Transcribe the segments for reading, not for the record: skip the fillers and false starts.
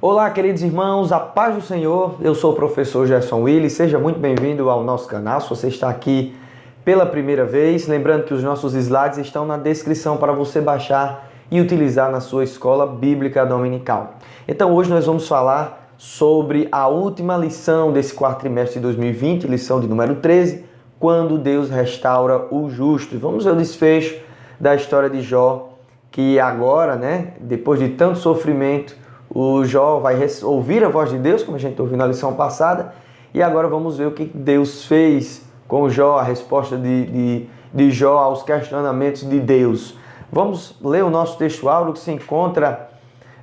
Olá, queridos irmãos, a paz do Senhor. Eu sou o professor Gerson Willis, seja muito bem-vindo ao nosso canal. Se você está aqui pela primeira vez, lembrando que os nossos slides estão na descrição para você baixar e utilizar na sua escola bíblica dominical. Então hoje nós vamos falar sobre a última lição desse quarto trimestre de 2020, lição de número 13, quando Deus restaura o justo. E vamos ver o desfecho da história de Jó, que agora, depois de tanto sofrimento, o Jó vai ouvir a voz de Deus, como a gente ouviu na lição passada, e agora vamos ver o que Deus fez com Jó, a resposta de Jó aos questionamentos de Deus. Vamos ler o nosso texto áureo que se encontra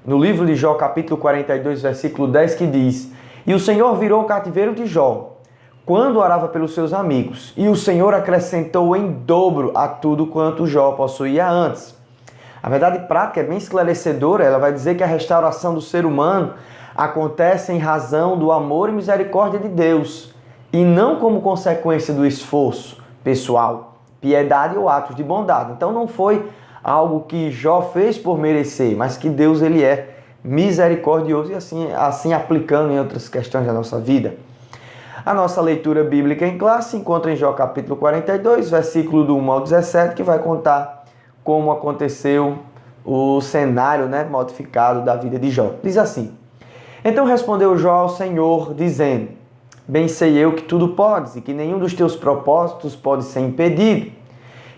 no livro de Jó, capítulo 42, versículo 10, que diz: E o Senhor virou o cativeiro de Jó, quando orava pelos seus amigos, e o Senhor acrescentou em dobro a tudo quanto Jó possuía antes. A verdade prática é bem esclarecedora. Ela vai dizer que a restauração do ser humano acontece em razão do amor e misericórdia de Deus e não como consequência do esforço pessoal, piedade ou atos de bondade. Então não foi algo que Jó fez por merecer, mas que Deus ele é misericordioso e assim aplicando em outras questões da nossa vida. A nossa leitura bíblica em classe se encontra em Jó capítulo 42, versículo do 1 ao 17, que vai contar como aconteceu o cenário modificado da vida de Jó. Diz assim: Então respondeu Jó ao Senhor, dizendo: Bem sei eu que tudo podes, e que nenhum dos teus propósitos pode ser impedido.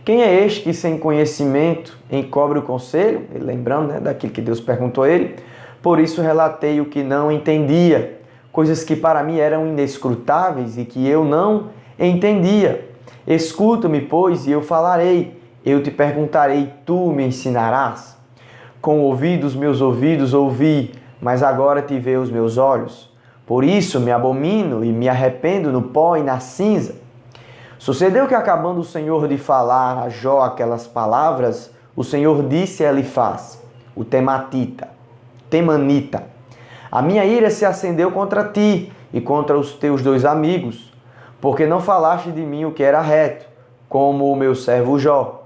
Quem é este que sem conhecimento encobre o conselho? Ele lembrando daquilo que Deus perguntou a ele. Por isso relatei o que não entendia, coisas que para mim eram inescrutáveis e que eu não entendia. Escuta-me, pois, e eu falarei. Eu te perguntarei, tu me ensinarás? Com ouvidos meus ouvidos ouvi, mas agora te vê os meus olhos. Por isso me abomino e me arrependo no pó e na cinza. Sucedeu que, acabando o Senhor de falar a Jó aquelas palavras, o Senhor disse a Elifaz, o temanita: A minha ira se acendeu contra ti e contra os teus dois amigos, porque não falaste de mim o que era reto, como o meu servo Jó.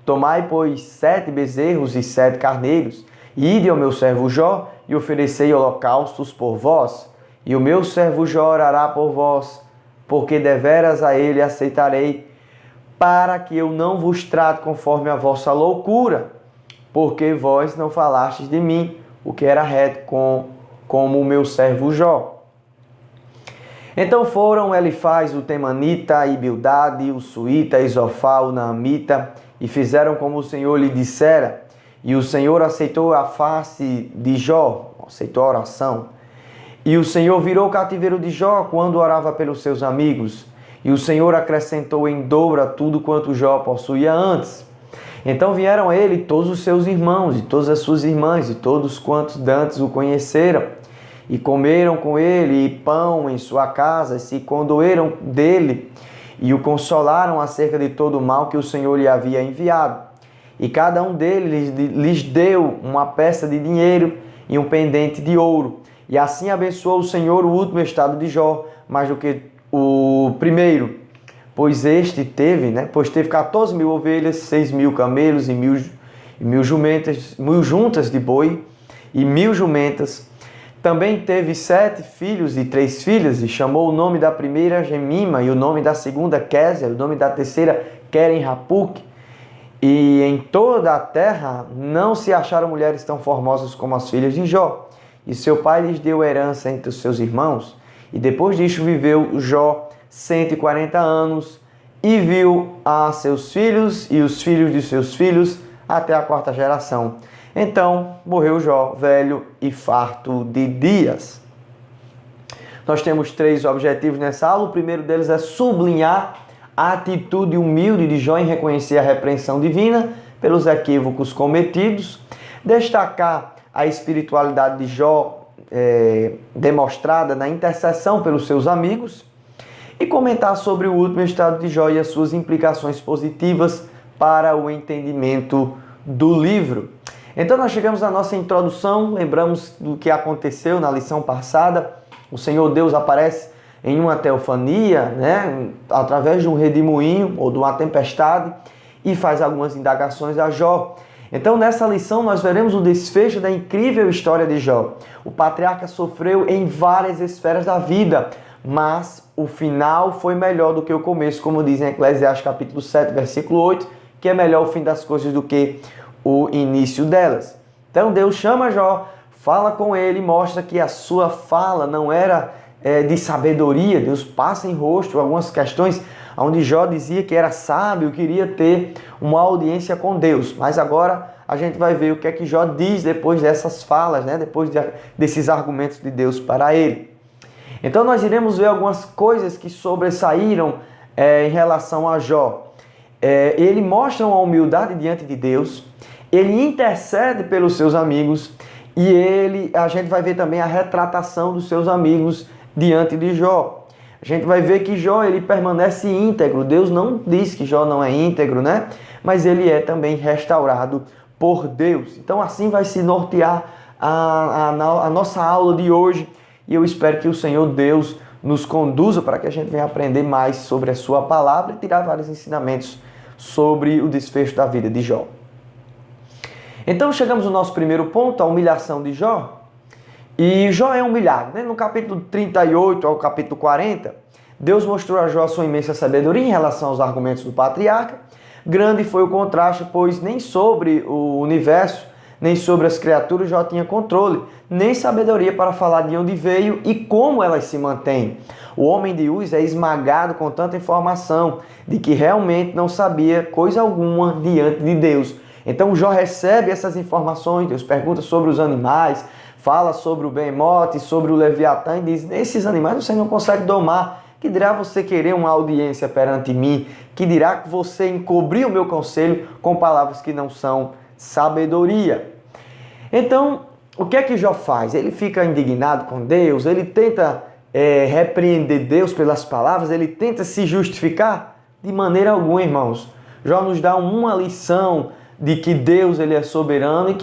Tomai, pois, 7 bezerros e 7 carneiros, e ide ao meu servo Jó, e oferecei holocaustos por vós, e o meu servo Jó orará por vós, porque deveras a ele aceitarei, para que eu não vos trate conforme a vossa loucura, porque vós não falastes de mim o que era reto, como o meu servo Jó. Então foram Elifaz o temanita, e Bildade, o suíta, e Zofá, o naamita, e fizeram como o Senhor lhe dissera, e o Senhor aceitou a face de Jó, aceitou a oração. E o Senhor virou o cativeiro de Jó quando orava pelos seus amigos, e o Senhor acrescentou em dobro a tudo quanto Jó possuía antes. Então vieram a ele todos os seus irmãos, e todas as suas irmãs, e todos quantos dantes o conheceram, e comeram com ele pão em sua casa, e se condoeram dele, e o consolaram acerca de todo o mal que o Senhor lhe havia enviado. E cada um deles lhes deu uma peça de dinheiro e um pendente de ouro. E assim abençoou o Senhor o último estado de Jó, mais do que o primeiro. Pois teve 14 mil ovelhas, 6 mil camelos e mil jumentas, 1000 juntas de boi e 1000 jumentas. Também teve 7 filhos e 3 filhas, e chamou o nome da primeira Gemima, e o nome da segunda Késia, o nome da terceira Queren-Hapuque. E em toda a terra não se acharam mulheres tão formosas como as filhas de Jó. E seu pai lhes deu herança entre os seus irmãos. E depois disto viveu Jó 140 anos, e viu a seus filhos e os filhos de seus filhos até a 4ª geração. Então morreu Jó, velho e farto de dias. Nós temos 3 objetivos nessa aula. O primeiro deles é sublinhar a atitude humilde de Jó em reconhecer a repreensão divina pelos equívocos cometidos, destacar a espiritualidade de Jó demonstrada na intercessão pelos seus amigos e comentar sobre o último estado de Jó e as suas implicações positivas para o entendimento do livro. Então nós chegamos à nossa introdução, lembramos do que aconteceu na lição passada. O Senhor Deus aparece em uma teofania, através de um redemoinho ou de uma tempestade, e faz algumas indagações a Jó. Então, nessa lição, nós veremos o desfecho da incrível história de Jó. O patriarca sofreu em várias esferas da vida, mas o final foi melhor do que o começo, como diz em Eclesiastes capítulo 7, versículo 8, que é melhor o fim das coisas do que o início delas. Então, Deus chama Jó, fala com ele, mostra que a sua fala não era de sabedoria. Deus passa em rosto algumas questões onde Jó dizia que era sábio, queria ter uma audiência com Deus. Mas agora a gente vai ver o que é que Jó diz depois dessas falas, né? Depois desses argumentos de Deus para ele. Então nós iremos ver algumas coisas que sobressaíram em relação a Jó. Ele mostra uma humildade diante de Deus, ele intercede pelos seus amigos e a gente vai ver também a retratação dos seus amigos diante de Jó. A gente vai ver que Jó, ele permanece íntegro. Deus não diz que Jó não é íntegro, né? Mas ele é também restaurado por Deus. Então assim vai se nortear a nossa aula de hoje. E eu espero que o Senhor Deus nos conduza para que a gente venha aprender mais sobre a sua palavra e tirar vários ensinamentos sobre o desfecho da vida de Jó. Então chegamos no nosso primeiro ponto, a humilhação de Jó. E Jó é humilhado, né? No capítulo 38 ao capítulo 40, Deus mostrou a Jó a sua imensa sabedoria em relação aos argumentos do patriarca. Grande foi o contraste, pois nem sobre o universo, nem sobre as criaturas Jó tinha controle, nem sabedoria para falar de onde veio e como elas se mantêm. O homem de Uz é esmagado com tanta informação de que realmente não sabia coisa alguma diante de Deus. Então Jó recebe essas informações, Deus pergunta sobre os animais, fala sobre o Behemoth, sobre o Leviatã e diz: esses animais você não consegue domar. Que dirá você querer uma audiência perante mim? Que dirá que você encobrir o meu conselho com palavras que não são sabedoria? Então, o que é que Jó faz? Ele fica indignado com Deus, ele tenta repreender Deus pelas palavras, ele tenta se justificar? De maneira alguma, irmãos. Jó nos dá uma lição de que Deus ele é soberano e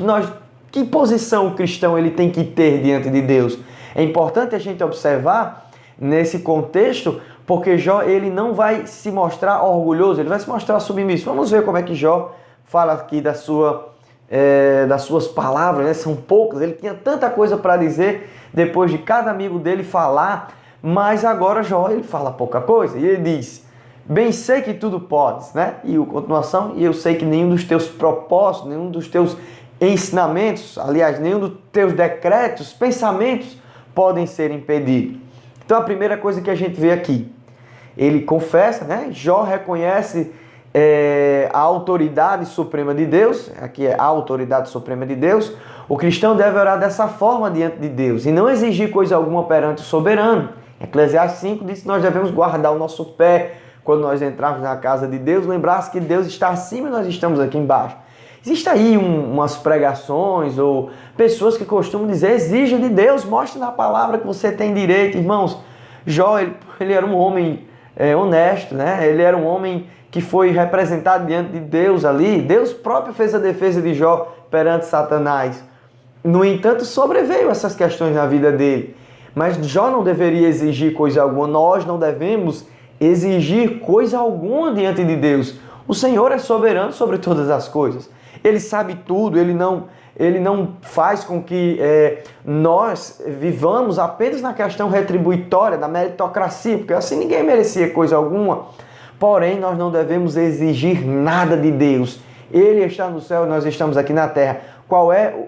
que posição o cristão ele tem que ter diante de Deus. É importante a gente observar nesse contexto, porque Jó ele não vai se mostrar orgulhoso, ele vai se mostrar submisso. Vamos ver como é que Jó fala aqui das suas palavras, né? São poucas, ele tinha tanta coisa para dizer depois de cada amigo dele falar, mas agora Jó ele fala pouca coisa e ele diz: bem sei que tudo podes, né? E a continuação: e eu sei que nenhum dos teus propósitos, nenhum dos teus ensinamentos, aliás, nenhum dos teus decretos, pensamentos podem ser impedidos. Então a primeira coisa que a gente vê aqui, ele confessa, né? Jó reconhece a autoridade suprema de Deus, aqui é a autoridade suprema de Deus. O cristão deve orar dessa forma diante de Deus e não exigir coisa alguma perante o soberano. Eclesiastes 5 diz que nós devemos guardar o nosso pé quando nós entrarmos na casa de Deus, lembrar que Deus está acima e nós estamos aqui embaixo. Existem aí umas pregações ou pessoas que costumam dizer: exija de Deus, mostre na palavra que você tem direito. Irmãos, Jó, ele era um homem honesto, né? Ele era um homem que foi representado diante de Deus ali. Deus próprio fez a defesa de Jó perante Satanás. No entanto, sobreveio essas questões na vida dele. Mas Jó não deveria exigir coisa alguma. Nós não devemos exigir coisa alguma diante de Deus. O Senhor é soberano sobre todas as coisas. Ele sabe tudo, ele não faz com que nós vivamos apenas na questão retributória, da meritocracia, porque assim ninguém merecia coisa alguma. Porém, nós não devemos exigir nada de Deus. Ele está no céu e nós estamos aqui na terra.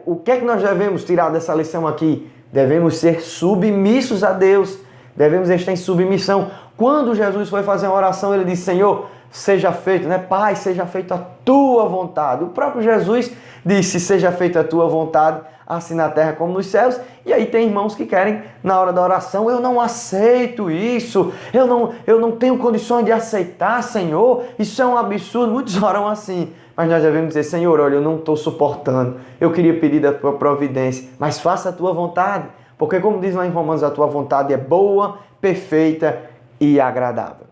O que é que nós devemos tirar dessa lição aqui? Devemos ser submissos a Deus. Devemos estar em submissão. Quando Jesus foi fazer uma oração, ele disse: Senhor, seja feito, né? Pai, seja feita a tua vontade. O próprio Jesus disse: seja feita a tua vontade, assim na terra como nos céus. E aí tem irmãos que querem, na hora da oração: eu não aceito isso, eu não tenho condições de aceitar, Senhor, isso é um absurdo. Muitos oram assim, mas nós devemos dizer: Senhor, olha, eu não estou suportando, eu queria pedir da tua providência, mas faça a tua vontade, porque como diz lá em Romanos, a tua vontade é boa, perfeita e agradável.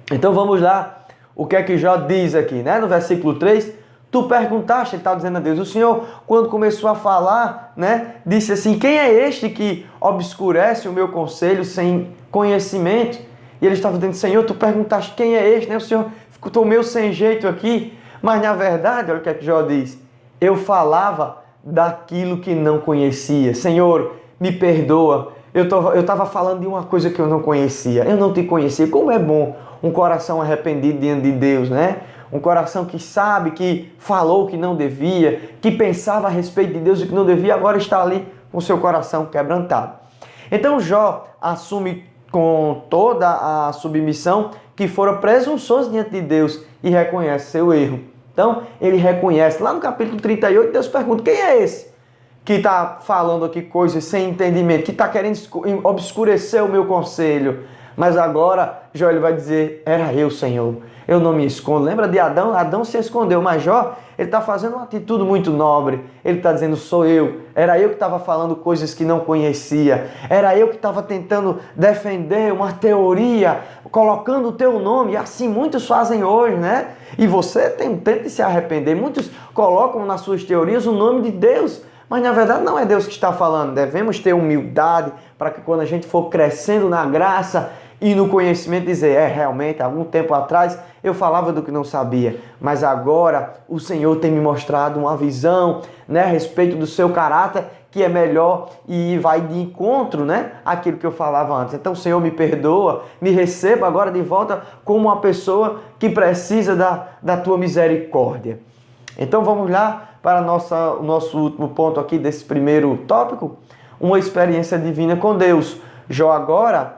Então vamos lá, o que é que Jó diz aqui, né? No versículo 3, tu perguntaste, ele está dizendo a Deus, o Senhor, quando começou a falar, né, disse assim: quem é este que obscurece o meu conselho sem conhecimento? E ele estava dizendo: Senhor, tu perguntaste quem é este, né? O Senhor ficou meio sem jeito aqui, mas na verdade, olha o que é que Jó diz: eu falava daquilo que não conhecia. Senhor, me perdoa. Eu estava falando de uma coisa que eu não conhecia. Eu não te conhecia. Como é bom um coração arrependido diante de Deus, né? Um coração que sabe que falou o que não devia, que pensava a respeito de Deus o que não devia, agora está ali com seu coração quebrantado. Então Jó assume com toda a submissão que fora presunçoso diante de Deus e reconhece seu erro. Então ele reconhece. Lá no capítulo 38, Deus pergunta: quem é esse que está falando aqui coisas sem entendimento, que está querendo obscurecer o meu conselho? Mas agora Jó ele vai dizer: era eu, Senhor. Eu não me escondo. Lembra de Adão? Adão se escondeu, mas Jó, ele está fazendo uma atitude muito nobre. Ele está dizendo: sou eu. Era eu que estava falando coisas que não conhecia. Era eu que estava tentando defender uma teoria, colocando o teu nome. E assim muitos fazem hoje, né? E você tenta se arrepender. Muitos colocam nas suas teorias o nome de Deus. Mas na verdade não é Deus que está falando. Devemos ter humildade para que quando a gente for crescendo na graça e no conhecimento dizer: realmente, algum tempo atrás eu falava do que não sabia, mas agora o Senhor tem me mostrado uma visão, né, a respeito do seu caráter que é melhor e vai de encontro, né, àquilo que eu falava antes. Então, Senhor, me perdoa, me receba agora de volta como uma pessoa que precisa da tua misericórdia. Então vamos lá para o nosso último ponto aqui desse primeiro tópico, uma experiência divina com Deus. Jó agora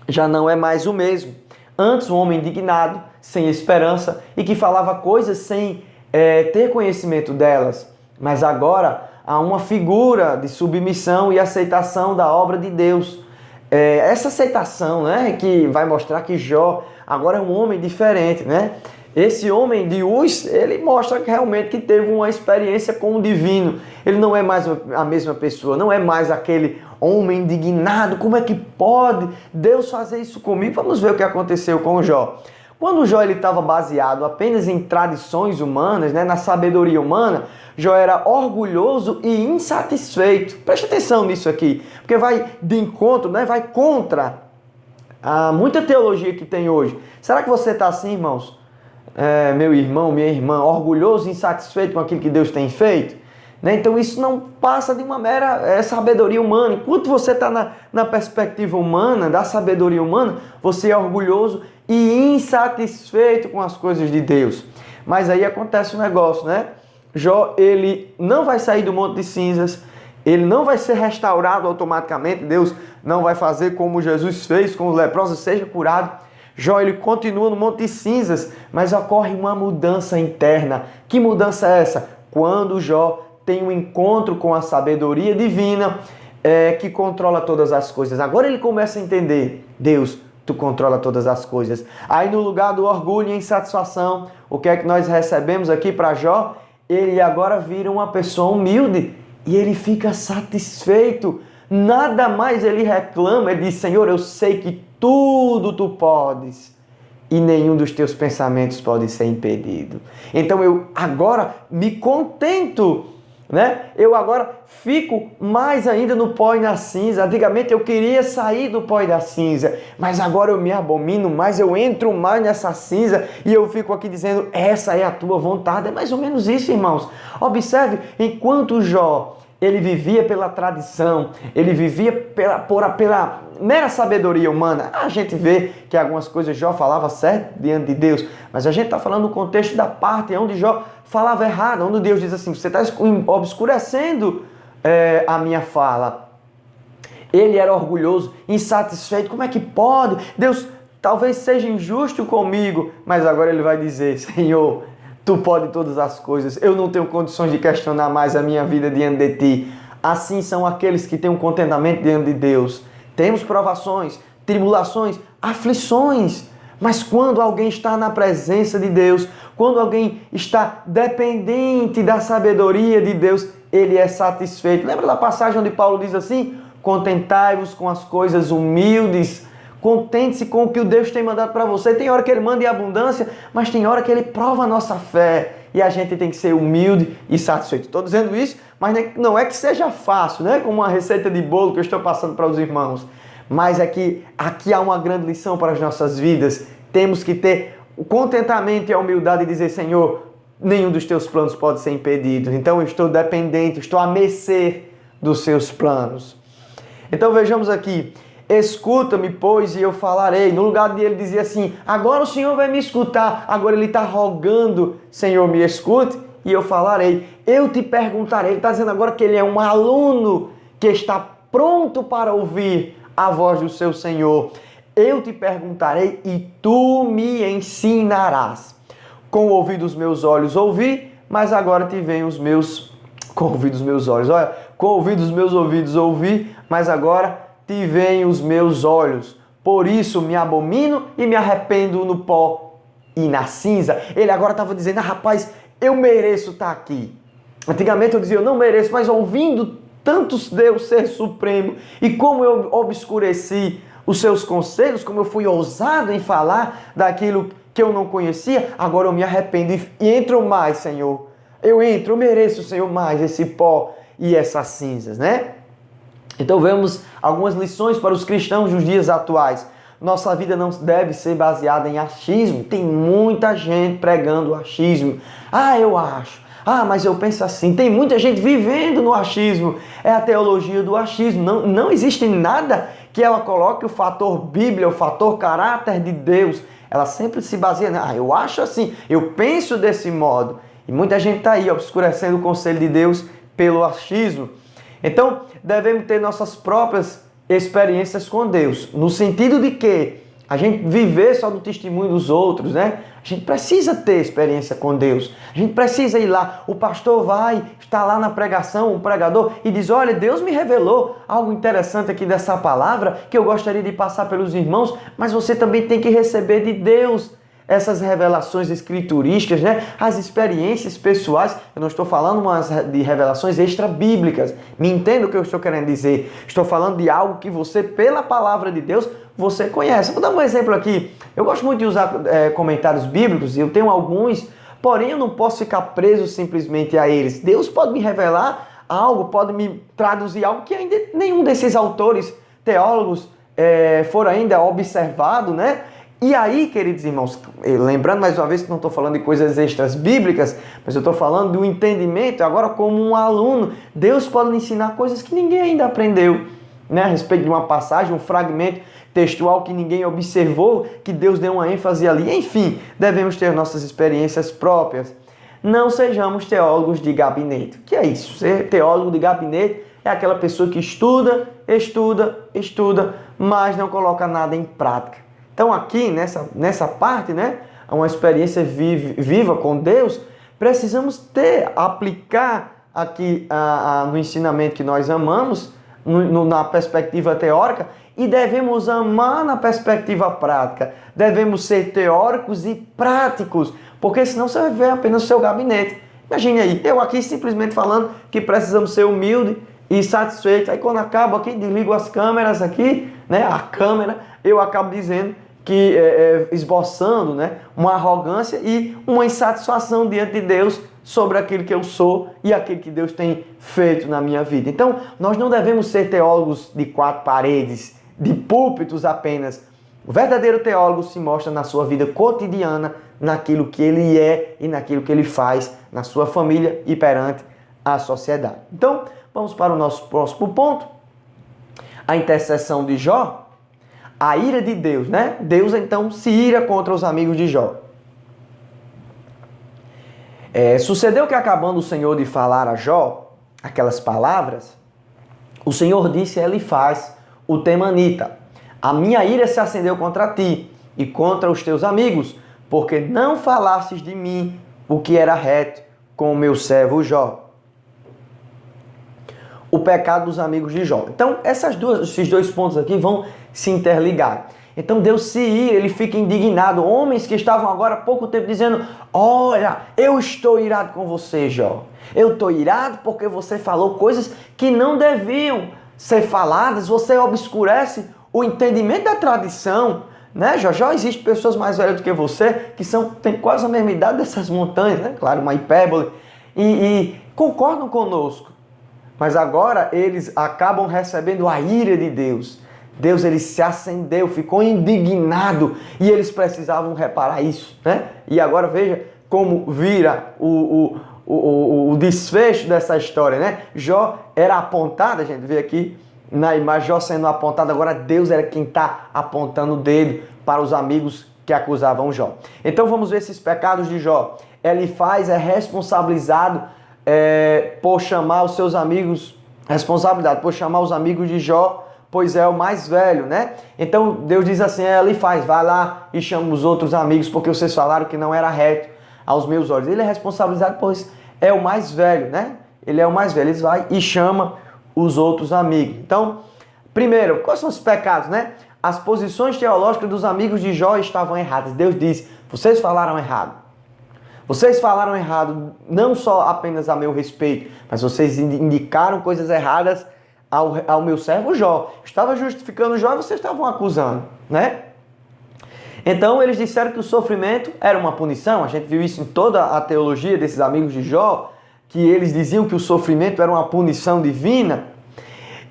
já não é mais o mesmo. Antes, um homem indignado, sem esperança e que falava coisas sem ter conhecimento delas. Mas agora há uma figura de submissão e aceitação da obra de Deus. Essa aceitação, né, que vai mostrar que Jó agora é um homem diferente, né? Esse homem de Uz, ele mostra que realmente que teve uma experiência com o divino. Ele não é mais a mesma pessoa, não é mais aquele homem indignado. Como é que pode Deus fazer isso comigo? Vamos ver o que aconteceu com Jó. Quando Jó estava baseado apenas em tradições humanas, né, na sabedoria humana, Jó era orgulhoso e insatisfeito. Preste atenção nisso aqui, porque vai de encontro, né, vai contra muita teologia que tem hoje. Será que você está assim, irmãos? Meu irmão, minha irmã, orgulhoso e insatisfeito com aquilo que Deus tem feito? Né? Então isso não passa de uma mera sabedoria humana. Enquanto você está na perspectiva humana, da sabedoria humana, você é orgulhoso e insatisfeito com as coisas de Deus. Mas aí acontece um negócio, né? Jó, ele não vai sair do monte de cinzas, ele não vai ser restaurado automaticamente, Deus não vai fazer como Jesus fez com os leprosos, seja curado. Jó, ele continua no monte de cinzas, mas ocorre uma mudança interna. Que mudança é essa? Quando Jó tem um encontro com a sabedoria divina que controla todas as coisas. Agora ele começa a entender: Deus, tu controla todas as coisas. Aí no lugar do orgulho e insatisfação, o que é que nós recebemos aqui para Jó? Ele agora vira uma pessoa humilde e ele fica satisfeito. Nada mais ele reclama, ele diz: Senhor, eu sei que tudo tu podes e nenhum dos teus pensamentos pode ser impedido. Então eu agora me contento, né? Eu agora fico mais ainda no pó e na cinza. Antigamente eu queria sair do pó e da cinza, mas agora eu me abomino mais, eu entro mais nessa cinza e eu fico aqui dizendo: essa é a tua vontade. É mais ou menos isso, irmãos. Observe, enquanto Jó ele vivia pela tradição, ele vivia pela mera sabedoria humana. A gente vê que algumas coisas Jó falava certo diante de Deus, mas a gente está falando no contexto da parte onde Jó falava errado, onde Deus diz assim: você está obscurecendo a minha fala. Ele era orgulhoso, insatisfeito. Como é que pode? Deus talvez seja injusto comigo, mas agora ele vai dizer: Senhor, tu pode todas as coisas, eu não tenho condições de questionar mais a minha vida diante de ti. Assim são aqueles que têm um contentamento diante de Deus. Temos provações, tribulações, aflições, mas quando alguém está na presença de Deus, quando alguém está dependente da sabedoria de Deus, ele é satisfeito. Lembra da passagem onde Paulo diz assim: contentai-vos com as coisas humildes. Contente-se com o que o Deus tem mandado para você. Tem hora que ele manda em abundância, mas tem hora que ele prova a nossa fé. E a gente tem que ser humilde e satisfeito. Estou dizendo isso, mas não é que seja fácil, né? Como uma receita de bolo que eu estou passando para os irmãos. Mas é que aqui há uma grande lição para as nossas vidas. Temos que ter o contentamento e a humildade de dizer: Senhor, nenhum dos teus planos pode ser impedido. Então eu estou dependente, estou à mercê dos seus planos. Então vejamos aqui, escuta-me, pois, e eu falarei. No lugar de ele dizer assim, agora o Senhor vai me escutar, agora ele está rogando, Senhor, me escute, e eu falarei. Eu te perguntarei, ele está dizendo agora que ele é um aluno que está pronto para ouvir a voz do seu Senhor. Eu te perguntarei e tu me ensinarás. Com o ouvido dos meus olhos ouvi, mas agora te vem os meus... Com o ouvido dos meus olhos, olha, com o ouvido dos meus ouvidos ouvi, mas agora te vem os meus olhos. Por isso me abomino e me arrependo no pó e na cinza. Ele agora estava dizendo, rapaz, eu mereço estar aqui. Antigamente eu dizia, eu não mereço, mas ouvindo tantos Deus ser supremo e como eu obscureci os seus conselhos, como eu fui ousado em falar daquilo que eu não conhecia, agora eu me arrependo e entro mais, Senhor. Eu mereço, Senhor, mais esse pó e essas cinzas, né? Então vemos algumas lições para os cristãos dos dias atuais. Nossa vida não deve ser baseada em achismo. Tem muita gente pregando achismo. Eu acho. Mas eu penso assim. Tem muita gente vivendo no achismo. É a teologia do achismo. Não existe nada que ela coloque o fator Bíblia, o fator caráter de Deus. Ela sempre se baseia, eu acho assim, eu penso desse modo. E muita gente está aí obscurecendo o conselho de Deus pelo achismo. Então, devemos ter nossas próprias experiências com Deus, no sentido de que a gente viver só do testemunho dos outros, né? A gente precisa ter experiência com Deus. A gente precisa ir lá. O pastor está lá na pregação, o pregador, e diz, olha, Deus me revelou algo interessante aqui dessa palavra que eu gostaria de passar pelos irmãos, mas você também tem que receber de Deus essas revelações escriturísticas, né? As experiências pessoais. Eu não estou falando de revelações extra-bíblicas. Me entenda o que eu estou querendo dizer. Estou falando de algo que você, pela palavra de Deus, você conhece. Vou dar um exemplo aqui. Eu gosto muito de usar comentários bíblicos, e eu tenho alguns, porém eu não posso ficar preso simplesmente a eles. Deus pode me revelar algo, pode me traduzir algo que ainda nenhum desses autores, teólogos, foram ainda observado, né? E aí, queridos irmãos, lembrando mais uma vez que não estou falando de coisas extras bíblicas, mas eu estou falando do entendimento, agora como um aluno, Deus pode lhe ensinar coisas que ninguém ainda aprendeu, né? A respeito de uma passagem, um fragmento textual que ninguém observou, que Deus deu uma ênfase ali. Enfim, devemos ter nossas experiências próprias. Não sejamos teólogos de gabinete. O que é isso? Ser teólogo de gabinete é aquela pessoa que estuda, mas não coloca nada em prática. Então aqui, nessa parte, né, uma experiência viva com Deus, precisamos aplicar aqui no ensinamento que nós amamos, na perspectiva teórica, e devemos amar na perspectiva prática. Devemos ser teóricos e práticos, porque senão você vai ver apenas o seu gabinete. Imagine aí, eu aqui simplesmente falando que precisamos ser humildes e satisfeitos. Aí quando acabo aqui, desligo as câmeras aqui, né, a câmera, eu acabo dizendo que esboçando, né, uma arrogância e uma insatisfação diante de Deus sobre aquilo que eu sou e aquilo que Deus tem feito na minha vida. Então, nós não devemos ser teólogos de quatro paredes, de púlpitos apenas. O verdadeiro teólogo se mostra na sua vida cotidiana, naquilo que ele é e naquilo que ele faz na sua família e perante a sociedade. Então, vamos para o nosso próximo ponto. A intercessão de Jó. A ira de Deus, né? Deus então se ira contra os amigos de Jó. Sucedeu que, acabando o Senhor de falar a Jó aquelas palavras, o Senhor disse a Elifaz, o temanita: a minha ira se acendeu contra ti e contra os teus amigos, porque não falastes de mim o que era reto com o meu servo Jó. O pecado dos amigos de Jó. Então, esses dois pontos aqui vão se interligar. Então, Deus se ira, ele fica indignado. Homens que estavam agora há pouco tempo dizendo: olha, eu estou irado com você, Jó. Eu estou irado porque você falou coisas que não deviam ser faladas. Você obscurece o entendimento da tradição, né, Jó? Já existem pessoas mais velhas do que você que têm quase a mesma idade dessas montanhas, né? Claro, uma hipérbole. E concordam conosco. Mas agora eles acabam recebendo a ira de Deus. Deus, ele se acendeu, ficou indignado e eles precisavam reparar isso, né? E agora veja como vira o desfecho dessa história, né? Jó era apontado, a gente vê aqui na imagem, Jó sendo apontado, agora Deus era quem está apontando o dedo para os amigos que acusavam Jó. Então vamos ver esses pecados de Jó. Elifaz é responsabilizado por chamar os seus amigos, responsabilidade por chamar os amigos de Jó, pois é o mais velho, né? Então Deus diz assim, Elifaz, vai lá e chama os outros amigos, porque vocês falaram que não era reto aos meus olhos. Ele é responsabilizado, pois é o mais velho, né? Ele é o mais velho, ele vai e chama os outros amigos. Então, primeiro, quais são os pecados, né? As posições teológicas dos amigos de Jó estavam erradas. Deus disse, vocês falaram errado. Vocês falaram errado, não só apenas a meu respeito, mas vocês indicaram coisas erradas ao meu servo Jó. Estava justificando Jó e vocês estavam acusando, né? Então eles disseram que o sofrimento era uma punição. A gente viu isso em toda a teologia desses amigos de Jó, que eles diziam que o sofrimento era uma punição divina.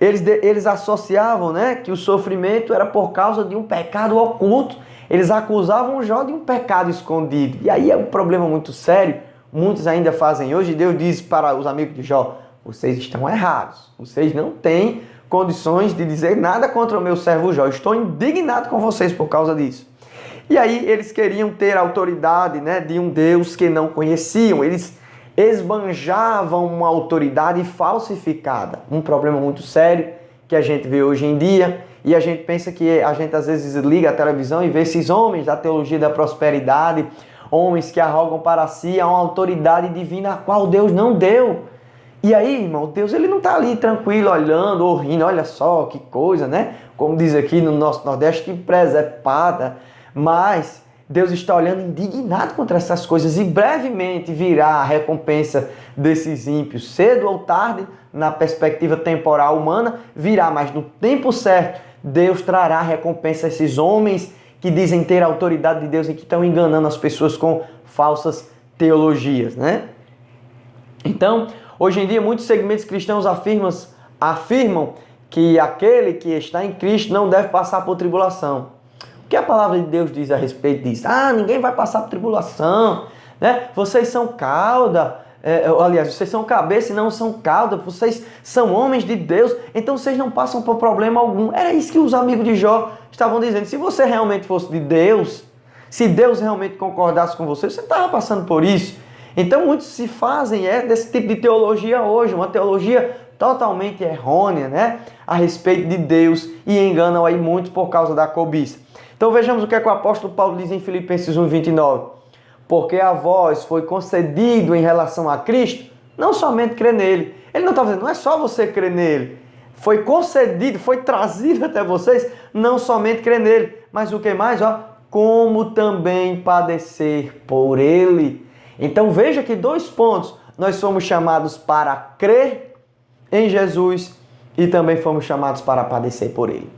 Eles associavam, né, que o sofrimento era por causa de um pecado oculto. Eles acusavam Jó de um pecado escondido. E aí é um problema muito sério. Muitos ainda fazem hoje. Deus diz para os amigos de Jó, vocês estão errados. Vocês não têm condições de dizer nada contra o meu servo Jó. Estou indignado com vocês por causa disso. E aí eles queriam ter autoridade, né, de um Deus que não conheciam. Eles esbanjavam uma autoridade falsificada. Um problema muito sério que a gente vê hoje em dia. E a gente pensa que a gente às vezes liga a televisão e vê esses homens da teologia da prosperidade, homens que arrogam para si a uma autoridade divina a qual Deus não deu. E aí, irmão, Deus ele não está ali tranquilo, olhando ou rindo, olha só que coisa, né? Como diz aqui no nosso Nordeste, que presepada. Mas Deus está olhando indignado contra essas coisas e brevemente virá a recompensa desses ímpios. Cedo ou tarde, na perspectiva temporal humana, virá, mas no tempo certo, Deus trará a recompensa a esses homens que dizem ter a autoridade de Deus e que estão enganando as pessoas com falsas teologias, né? Então, hoje em dia, muitos segmentos cristãos afirmam que aquele que está em Cristo não deve passar por tribulação. O que a palavra de Deus diz a respeito disso? Ninguém vai passar por tribulação, né? Vocês são cauda, aliás, vocês são cabeça e não são cauda, vocês são homens de Deus, então vocês não passam por problema algum. Era isso que os amigos de Jó estavam dizendo. Se você realmente fosse de Deus, se Deus realmente concordasse com você, você não estava passando por isso. Então muitos se fazem desse tipo de teologia hoje, uma teologia totalmente errônea, né? A respeito de Deus, e enganam aí muitos por causa da cobiça. Então vejamos o que é que o apóstolo Paulo diz em Filipenses 1:29. Porque a vós foi concedido em relação a Cristo, não somente crer nele. Ele não está dizendo, não é só você crer nele. Foi concedido, foi trazido até vocês, não somente crer nele, mas o que mais? Como também padecer por ele. Então veja que 2 pontos. Nós somos chamados para crer em Jesus e também fomos chamados para padecer por ele.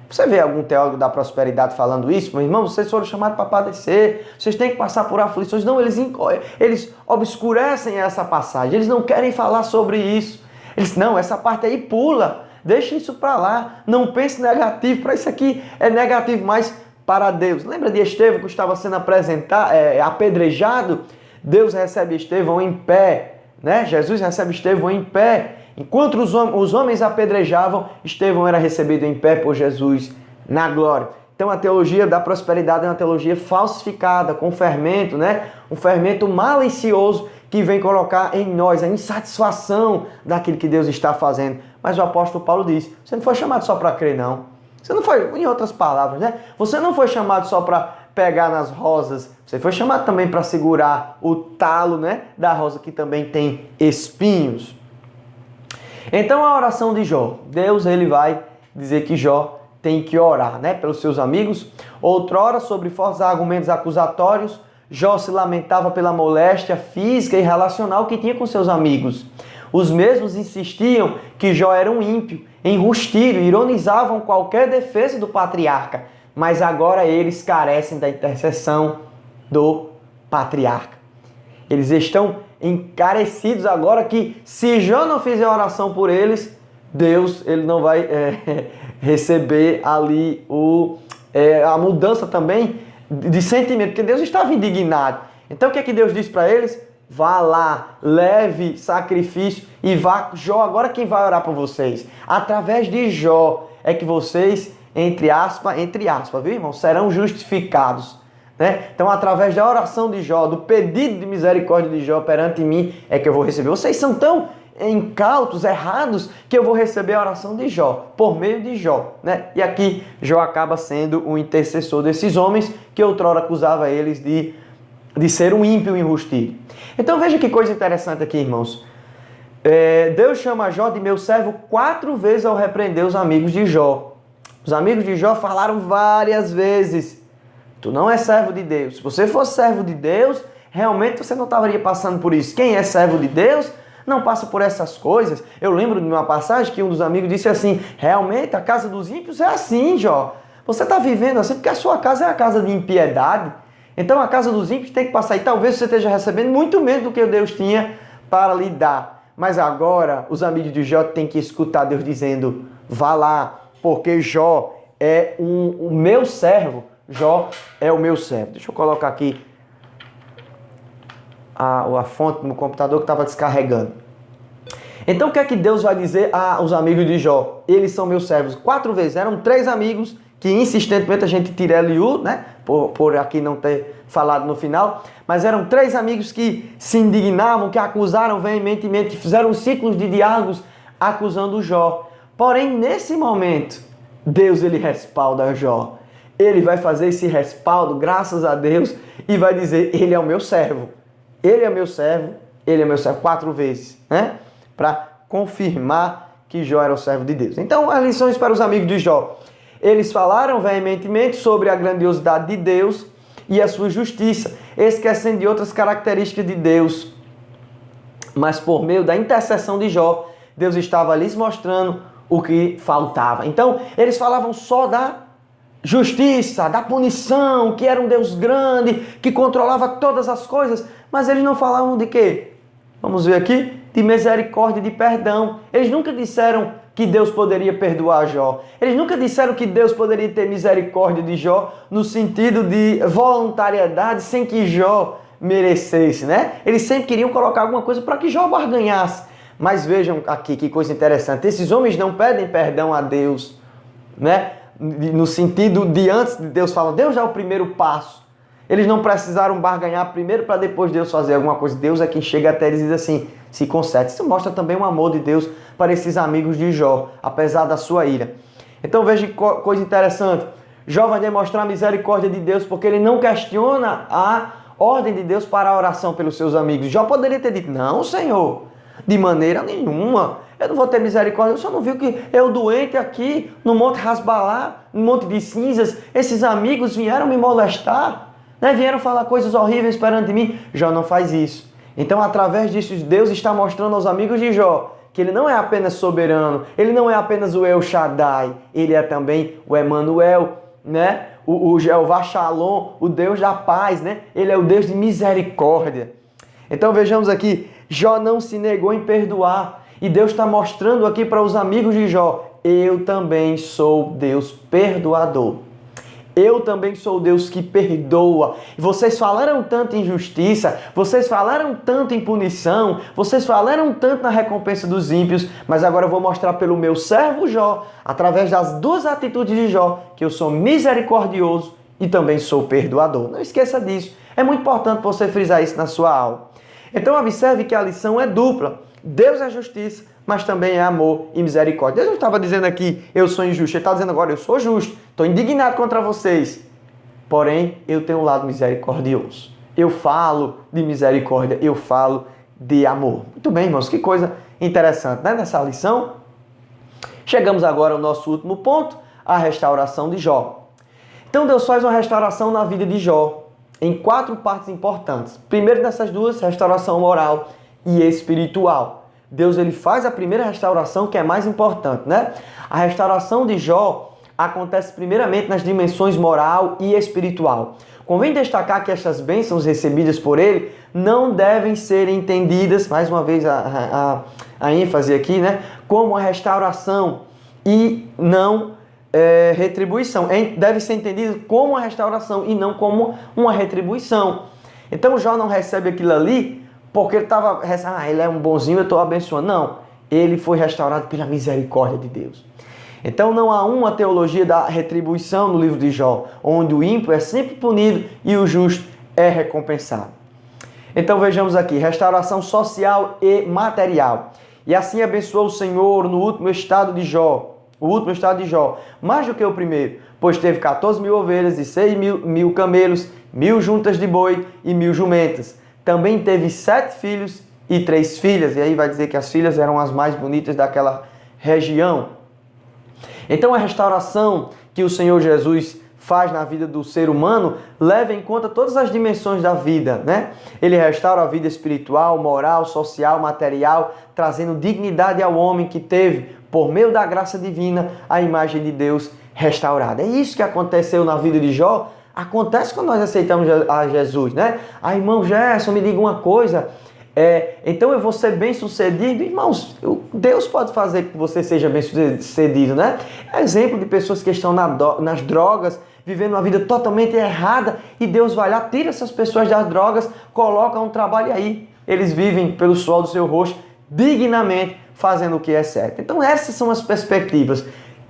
Você vê algum teólogo da prosperidade falando isso? Meu irmão, vocês foram chamados para padecer, vocês têm que passar por aflições. Não, eles obscurecem essa passagem, eles não querem falar sobre isso. Eles, não, essa parte aí pula, deixa isso para lá, não pense negativo, para isso aqui é negativo, mas para Deus. Lembra de Estevão que estava sendo apedrejado? Deus recebe Estevão em pé, né? Jesus recebe Estevão em pé. Enquanto os homens apedrejavam, Estevão era recebido em pé por Jesus na glória. Então a teologia da prosperidade é uma teologia falsificada, com fermento, né? Um fermento malicioso que vem colocar em nós a insatisfação daquilo que Deus está fazendo. Mas o apóstolo Paulo diz, você não foi chamado só para crer, não. Você não foi, em outras palavras, né? Você não foi chamado só para pegar nas rosas, você foi chamado também para segurar o talo, né, da rosa que também tem espinhos. Então a oração de Jó, Deus ele vai dizer que Jó tem que orar, né, pelos seus amigos. Outrora, sobre fortes argumentos acusatórios, Jó se lamentava pela moléstia física e relacional que tinha com seus amigos. Os mesmos insistiam que Jó era um ímpio, enrustido, ironizavam qualquer defesa do patriarca, mas agora eles carecem da intercessão do patriarca. Eles estão encarecidos agora que se Jó não fizer oração por eles, Deus ele não vai receber ali a mudança também de sentimento, porque Deus estava indignado. Então o que é que Deus diz para eles? Vá lá, leve sacrifício e vá. Jó, agora quem vai orar por vocês? Através de Jó é que vocês, entre aspas, viu, irmão? Serão justificados. Né? Então, através da oração de Jó, do pedido de misericórdia de Jó perante mim, é que eu vou receber. Vocês são tão incautos, errados, que eu vou receber a oração de Jó, por meio de Jó. Né? E aqui, Jó acaba sendo o intercessor desses homens que outrora acusava eles de ser um ímpio enrustido. Então veja que coisa interessante aqui, irmãos. Deus chama Jó de meu servo 4 vezes ao repreender os amigos de Jó. Os amigos de Jó falaram várias vezes: tu não és servo de Deus. Se você fosse servo de Deus, realmente você não estaria passando por isso. Quem é servo de Deus não passa por essas coisas. Eu lembro de uma passagem que um dos amigos disse assim: realmente a casa dos ímpios é assim, Jó. Você está vivendo assim porque a sua casa é a casa de impiedade. Então a casa dos ímpios tem que passar. E talvez você esteja recebendo muito menos do que Deus tinha para lhe dar. Mas agora os amigos de Jó têm que escutar Deus dizendo: vá lá, porque Jó é o meu servo. Jó é o meu servo. Deixa eu colocar aqui a fonte no computador que estava descarregando. Então o que é que Deus vai dizer aos amigos de Jó? Eles são meus servos. 4 vezes. Eram 3 amigos que insistentemente a gente tira Eliú, né? Por aqui não ter falado no final. Mas eram 3 amigos que se indignavam, que acusaram veementemente, que fizeram ciclos de diálogos acusando Jó. Porém, nesse momento, Deus ele respalda Jó. Ele vai fazer esse respaldo, graças a Deus, e vai dizer: ele é o meu servo. Ele é meu servo, ele é meu servo 4 vezes, né? Para confirmar que Jó era o servo de Deus. Então, as lições para os amigos de Jó. Eles falaram veementemente sobre a grandiosidade de Deus e a sua justiça, esquecendo de outras características de Deus. Mas por meio da intercessão de Jó, Deus estava lhes mostrando o que faltava. Então, eles falavam só da justiça, da punição, que era um Deus grande, que controlava todas as coisas, mas eles não falavam de quê? Vamos ver aqui, de misericórdia e de perdão. Eles nunca disseram que Deus poderia perdoar Jó. Eles nunca disseram que Deus poderia ter misericórdia de Jó no sentido de voluntariedade sem que Jó merecesse, né? Eles sempre queriam colocar alguma coisa para que Jó barganhasse. Mas vejam aqui que coisa interessante. Esses homens não pedem perdão a Deus, né? No sentido de antes de Deus falar, Deus já é o primeiro passo. Eles não precisaram barganhar primeiro para depois Deus fazer alguma coisa. Deus é quem chega até eles e diz assim: se conserte. Isso mostra também o amor de Deus para esses amigos de Jó, apesar da sua ira. Então veja que coisa interessante. Jó vai demonstrar a misericórdia de Deus porque ele não questiona a ordem de Deus para a oração pelos seus amigos. Jó poderia ter dito: não, Senhor, de maneira nenhuma. Eu não vou ter misericórdia. Eu só não viu que eu doente aqui no Monte Hasbalá, no Monte de Cinzas, esses amigos vieram me molestar, né? Vieram falar coisas horríveis perante mim. Jó não faz isso. Então, através disso, Deus está mostrando aos amigos de Jó que ele não é apenas soberano, ele não é apenas o El Shaddai, ele é também o Emanuel, né? O Jeová Shalom, o Deus da paz, né? Ele é o Deus de misericórdia. Então vejamos aqui, Jó não se negou em perdoar. E Deus está mostrando aqui para os amigos de Jó: eu também sou Deus perdoador. Eu também sou Deus que perdoa. E vocês falaram tanto em justiça, vocês falaram tanto em punição, vocês falaram tanto na recompensa dos ímpios, mas agora eu vou mostrar pelo meu servo Jó, através das 2 atitudes de Jó, que eu sou misericordioso e também sou perdoador. Não esqueça disso. É muito importante você frisar isso na sua aula. Então observe que a lição é dupla. Deus é justiça, mas também é amor e misericórdia. Deus não estava dizendo aqui: eu sou injusto. Ele está dizendo agora: eu sou justo, estou indignado contra vocês. Porém, eu tenho um lado misericordioso. Eu falo de misericórdia, eu falo de amor. Muito bem, irmãos, que coisa interessante, né? Nessa lição, chegamos agora ao nosso último ponto, a restauração de Jó. Então Deus faz uma restauração na vida de Jó em 4 partes importantes. Primeiro dessas 2, restauração moral e espiritual. Deus ele faz a primeira restauração, que é mais importante, né? A restauração de Jó acontece primeiramente nas dimensões moral e espiritual. Convém destacar que estas bênçãos recebidas por ele não devem ser entendidas, mais uma vez a ênfase aqui, né? Como a restauração e não retribuição. Deve ser entendido como uma restauração e não como uma retribuição. Então Jó não recebe aquilo ali porque ele estava, ele é um bonzinho, eu estou abençoando. Não, ele foi restaurado pela misericórdia de Deus. Então não há uma teologia da retribuição no livro de Jó, onde o ímpio é sempre punido e o justo é recompensado. Então vejamos aqui, restauração social e material. E assim abençoou o Senhor no último estado de Jó, mais do que o primeiro, pois teve 14.000 ovelhas e 6.000 camelos, 1.000 juntas de boi e 1.000 jumentas. Também teve 7 filhos e 3 filhas, e aí vai dizer que as filhas eram as mais bonitas daquela região. Então a restauração que o Senhor Jesus faz na vida do ser humano leva em conta todas as dimensões da vida, né? Ele restaura a vida espiritual, moral, social, material, trazendo dignidade ao homem que teve, por meio da graça divina, a imagem de Deus restaurada. É isso que aconteceu na vida de Jó. Acontece quando nós aceitamos a Jesus, né? Irmão Gerson, me diga uma coisa. Então eu vou ser bem sucedido? Irmãos, Deus pode fazer que você seja bem sucedido, né? É exemplo de pessoas que estão nas drogas, vivendo uma vida totalmente errada, e Deus vai lá, tira essas pessoas das drogas, coloca um trabalho aí. Eles vivem pelo suor do seu rosto, dignamente, fazendo o que é certo. Então essas são as perspectivas.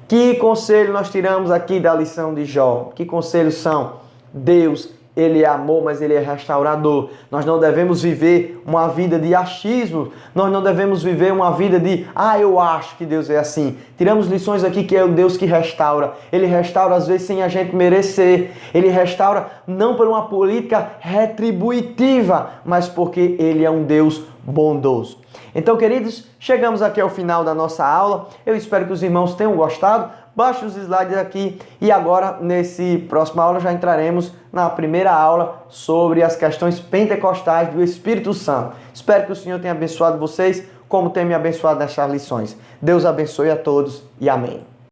Que conselho nós tiramos aqui da lição de Jó? Que conselhos são? Deus, Ele é amor, mas Ele é restaurador. Nós não devemos viver uma vida de achismo. Nós não devemos viver uma vida de, eu acho que Deus é assim. Tiramos lições aqui que é o Deus que restaura. Ele restaura às vezes sem a gente merecer. Ele restaura não por uma política retributiva, mas porque Ele é um Deus bondoso. Então, queridos, chegamos aqui ao final da nossa aula. Eu espero que os irmãos tenham gostado. Baixe os slides aqui e agora, nesse próximo aula, já entraremos na primeira aula sobre as questões pentecostais do Espírito Santo. Espero que o Senhor tenha abençoado vocês, como tem me abençoado nessas lições. Deus abençoe a todos e amém.